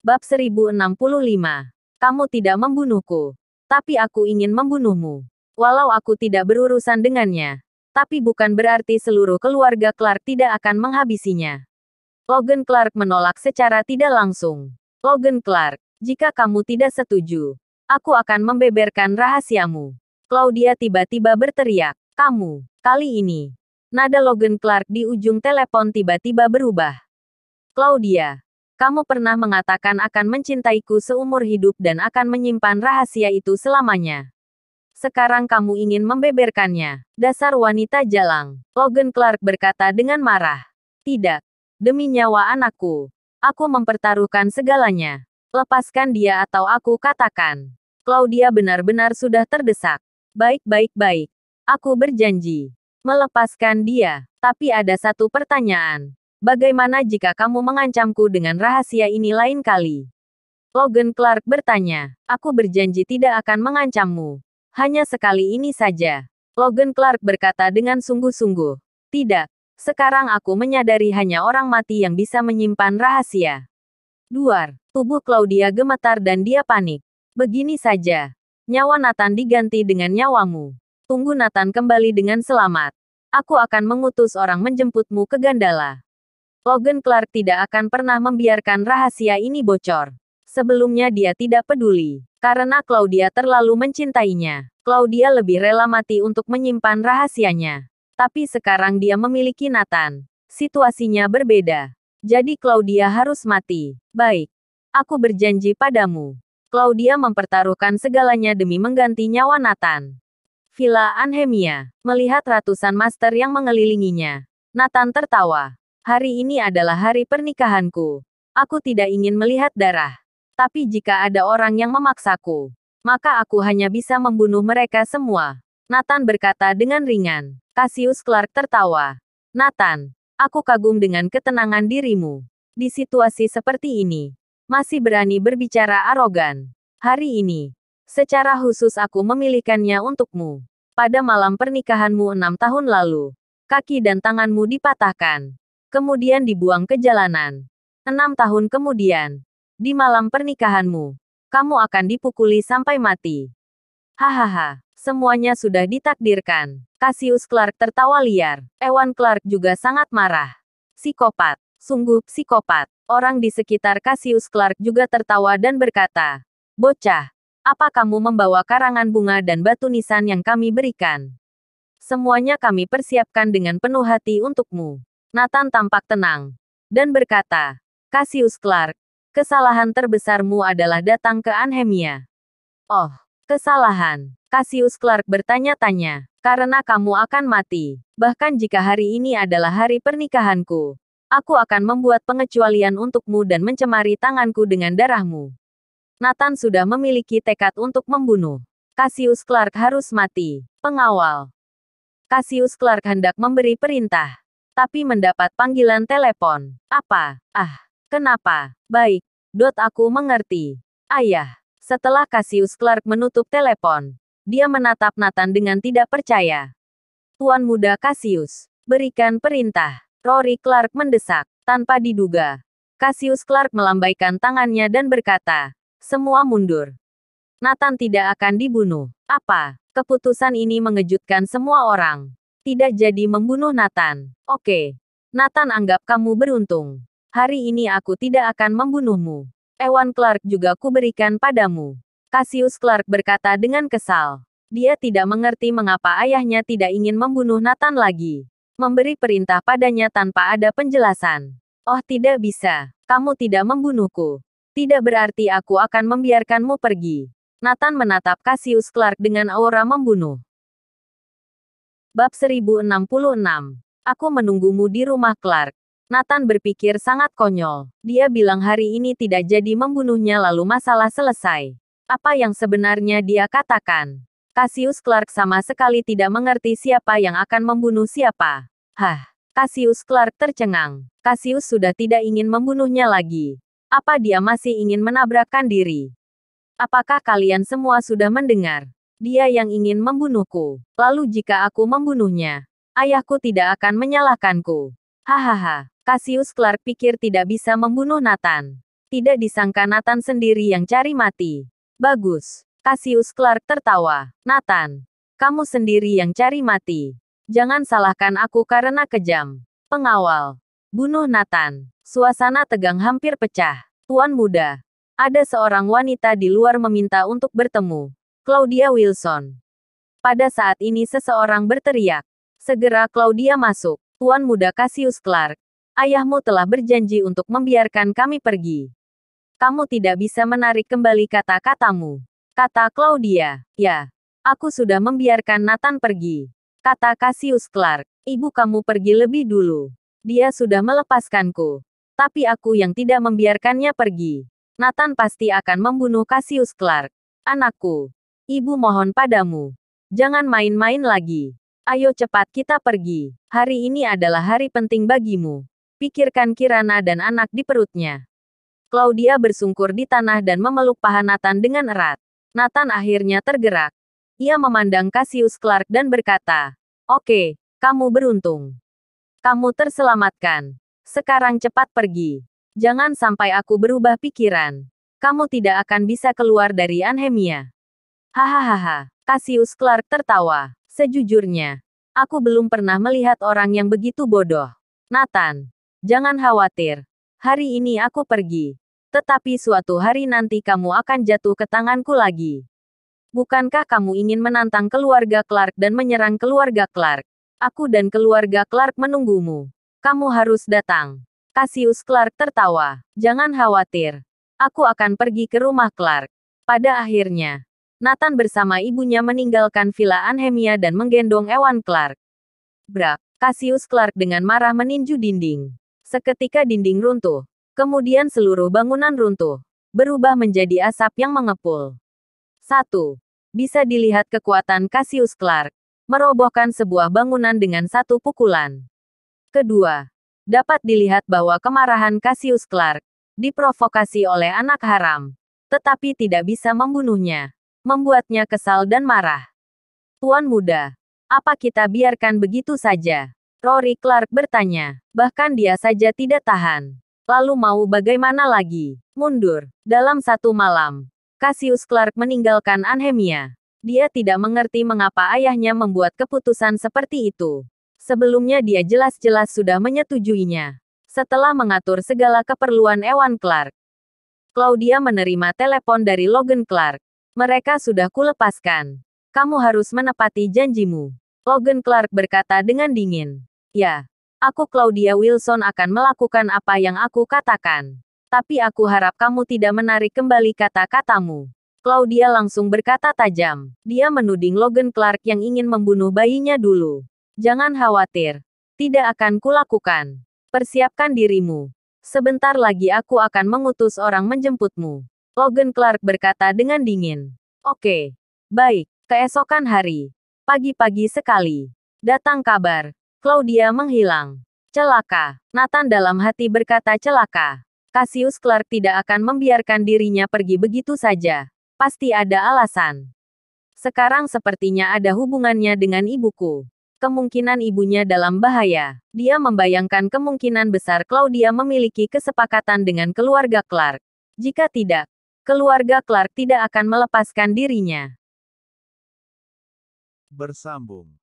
Bab 1065. Kamu tidak membunuhku. Tapi aku ingin membunuhmu. Walau aku tidak berurusan dengannya. Tapi bukan berarti seluruh keluarga Clark tidak akan menghabisinya. Logan Clark menolak secara tidak langsung. Logan Clark, jika kamu tidak setuju, aku akan membeberkan rahasiamu. Claudia tiba-tiba berteriak. Kamu, kali ini. Nada Logan Clark di ujung telepon tiba-tiba berubah. Claudia. Kamu pernah mengatakan akan mencintaiku seumur hidup dan akan menyimpan rahasia itu selamanya. Sekarang kamu ingin membeberkannya. Dasar wanita jalang. Logan Clark berkata dengan marah. Tidak. Demi nyawa anakku. Aku mempertaruhkan segalanya. Lepaskan dia atau aku katakan. Claudia benar-benar sudah terdesak. Baik. Aku berjanji. Melepaskan dia. Tapi ada satu pertanyaan. Bagaimana jika kamu mengancamku dengan rahasia ini lain kali? Logan Clark bertanya. Aku berjanji tidak akan mengancammu. Hanya sekali ini saja. Logan Clark berkata dengan sungguh-sungguh. Tidak. Sekarang aku menyadari hanya orang mati yang bisa menyimpan rahasia. Duar. Tubuh Claudia gemetar dan dia panik. Begini saja. Nyawa Nathan diganti dengan nyawamu. Tunggu Nathan kembali dengan selamat. Aku akan mengutus orang menjemputmu ke Gandala. Logan Clark tidak akan pernah membiarkan rahasia ini bocor. Sebelumnya dia tidak peduli. Karena Claudia terlalu mencintainya. Claudia lebih rela mati untuk menyimpan rahasianya. Tapi sekarang dia memiliki Nathan. Situasinya berbeda. Jadi Claudia harus mati. Baik. Aku berjanji padamu. Claudia mempertaruhkan segalanya demi mengganti nyawa Nathan. Villa Anhemia. Melihat ratusan master yang mengelilinginya. Nathan tertawa. Hari ini adalah hari pernikahanku. Aku tidak ingin melihat darah. Tapi jika ada orang yang memaksaku, maka aku hanya bisa membunuh mereka semua. Nathan berkata dengan ringan. Cassius Clark tertawa. Nathan, aku kagum dengan ketenangan dirimu. Di situasi seperti ini, masih berani berbicara arogan. Hari ini, secara khusus aku memilihkannya untukmu. Pada malam pernikahanmu 6 tahun lalu, kaki dan tanganmu dipatahkan. Kemudian dibuang ke jalanan. 6 tahun kemudian, di malam pernikahanmu, kamu akan dipukuli sampai mati. Hahaha, semuanya sudah ditakdirkan. Cassius Clark tertawa liar. Ewan Clark juga sangat marah. Psikopat, sungguh psikopat. Orang di sekitar Cassius Clark juga tertawa dan berkata, Bocah, apa kamu membawa karangan bunga dan batu nisan yang kami berikan? Semuanya kami persiapkan dengan penuh hati untukmu. Nathan tampak tenang. Dan berkata, Cassius Clark, kesalahan terbesarmu adalah datang ke Anhemia. Oh, kesalahan. Cassius Clark bertanya-tanya. Karena kamu akan mati. Bahkan jika hari ini adalah hari pernikahanku, aku akan membuat pengecualian untukmu dan mencemari tanganku dengan darahmu. Nathan sudah memiliki tekad untuk membunuh. Cassius Clark harus mati. Pengawal. Cassius Clark hendak memberi perintah. Tapi mendapat panggilan telepon. Apa? Kenapa? Baik. Aku mengerti. Ayah. Setelah Cassius Clark menutup telepon, dia menatap Nathan dengan tidak percaya. Tuan muda Cassius, berikan perintah. Rory Clark mendesak. Tanpa diduga, Cassius Clark melambaikan tangannya dan berkata, semua mundur. Nathan tidak akan dibunuh. Apa? Keputusan ini mengejutkan semua orang. Tidak jadi membunuh Nathan. Oke. Nathan anggap kamu beruntung. Hari ini aku tidak akan membunuhmu. Ewan Clark juga kuberikan padamu. Cassius Clark berkata dengan kesal. Dia tidak mengerti mengapa ayahnya tidak ingin membunuh Nathan lagi. Memberi perintah padanya tanpa ada penjelasan. Oh tidak bisa. Kamu tidak membunuhku. Tidak berarti aku akan membiarkanmu pergi. Nathan menatap Cassius Clark dengan aura membunuh. Bab 1066. Aku menunggumu di rumah Clark. Nathan berpikir sangat konyol. Dia bilang hari ini tidak jadi membunuhnya lalu masalah selesai. Apa yang sebenarnya dia katakan? Cassius Clark sama sekali tidak mengerti siapa yang akan membunuh siapa. Cassius Clark tercengang. Cassius sudah tidak ingin membunuhnya lagi. Apa dia masih ingin menabrakkan diri? Apakah kalian semua sudah mendengar? Dia yang ingin membunuhku. Lalu jika aku membunuhnya, ayahku tidak akan menyalahkanku. Hahaha. Cassius Clark pikir tidak bisa membunuh Nathan. Tidak disangka Nathan sendiri yang cari mati. Bagus. Cassius Clark tertawa. Nathan, kamu sendiri yang cari mati. Jangan salahkan aku karena kejam. Pengawal. Bunuh Nathan. Suasana tegang hampir pecah. Tuan muda. Ada seorang wanita di luar meminta untuk bertemu. Claudia Wilson. Pada saat ini seseorang berteriak. Segera Claudia masuk. Tuan muda Cassius Clark. Ayahmu telah berjanji untuk membiarkan kami pergi. Kamu tidak bisa menarik kembali kata-katamu. Kata Claudia. Ya. Aku sudah membiarkan Nathan pergi. Kata Cassius Clark. Ibu kamu pergi lebih dulu. Dia sudah melepaskanku. Tapi aku yang tidak membiarkannya pergi. Nathan pasti akan membunuh Cassius Clark. Anakku. Ibu mohon padamu. Jangan main-main lagi. Ayo cepat kita pergi. Hari ini adalah hari penting bagimu. Pikirkan Kirana dan anak di perutnya. Claudia bersungkur di tanah dan memeluk paha Nathan dengan erat. Nathan akhirnya tergerak. Ia memandang Cassius Clark dan berkata, "Oke, kamu beruntung. Kamu terselamatkan. Sekarang cepat pergi. Jangan sampai aku berubah pikiran. Kamu tidak akan bisa keluar dari Anhemia." Hahaha. Cassius Clark tertawa. Sejujurnya, aku belum pernah melihat orang yang begitu bodoh. Nathan, jangan khawatir. Hari ini aku pergi. Tetapi suatu hari nanti kamu akan jatuh ke tanganku lagi. Bukankah kamu ingin menantang keluarga Clark dan menyerang keluarga Clark? Aku dan keluarga Clark menunggumu. Kamu harus datang. Cassius Clark tertawa. Jangan khawatir. Aku akan pergi ke rumah Clark. Pada akhirnya, Nathan bersama ibunya meninggalkan Villa Anhemia dan menggendong Ewan Clark. Brak. Cassius Clark dengan marah meninju dinding. Seketika dinding runtuh. Kemudian seluruh bangunan runtuh. Berubah menjadi asap yang mengepul. 1. Bisa dilihat kekuatan Cassius Clark. Merobohkan sebuah bangunan dengan satu pukulan. Kedua. Dapat dilihat bahwa kemarahan Cassius Clark diprovokasi oleh anak haram. Tetapi tidak bisa membunuhnya. Membuatnya kesal dan marah. Tuan muda. Apa kita biarkan begitu saja? Rory Clark bertanya. Bahkan dia saja tidak tahan. Lalu mau bagaimana lagi? Mundur. Dalam satu malam, Cassius Clark meninggalkan Anhemia. Dia tidak mengerti mengapa ayahnya membuat keputusan seperti itu. Sebelumnya dia jelas-jelas sudah menyetujuinya. Setelah mengatur segala keperluan Ewan Clark, Claudia menerima telepon dari Logan Clark. Mereka sudah kulepaskan. Kamu harus menepati janjimu. Logan Clark berkata dengan dingin. Ya. Aku Claudia Wilson akan melakukan apa yang aku katakan. Tapi aku harap kamu tidak menarik kembali kata-katamu. Claudia langsung berkata tajam. Dia menuding Logan Clark yang ingin membunuh bayinya dulu. Jangan khawatir. Tidak akan kulakukan. Persiapkan dirimu. Sebentar lagi aku akan mengutus orang menjemputmu. Logan Clark berkata dengan dingin. Oke. Baik. Keesokan hari. Pagi-pagi sekali. Datang kabar. Claudia menghilang. Celaka. Nathan dalam hati berkata celaka. Cassius Clark tidak akan membiarkan dirinya pergi begitu saja. Pasti ada alasan. Sekarang sepertinya ada hubungannya dengan ibuku. Kemungkinan ibunya dalam bahaya. Dia membayangkan kemungkinan besar Claudia memiliki kesepakatan dengan keluarga Clark. Jika tidak, keluarga Clark tidak akan melepaskan dirinya. Bersambung.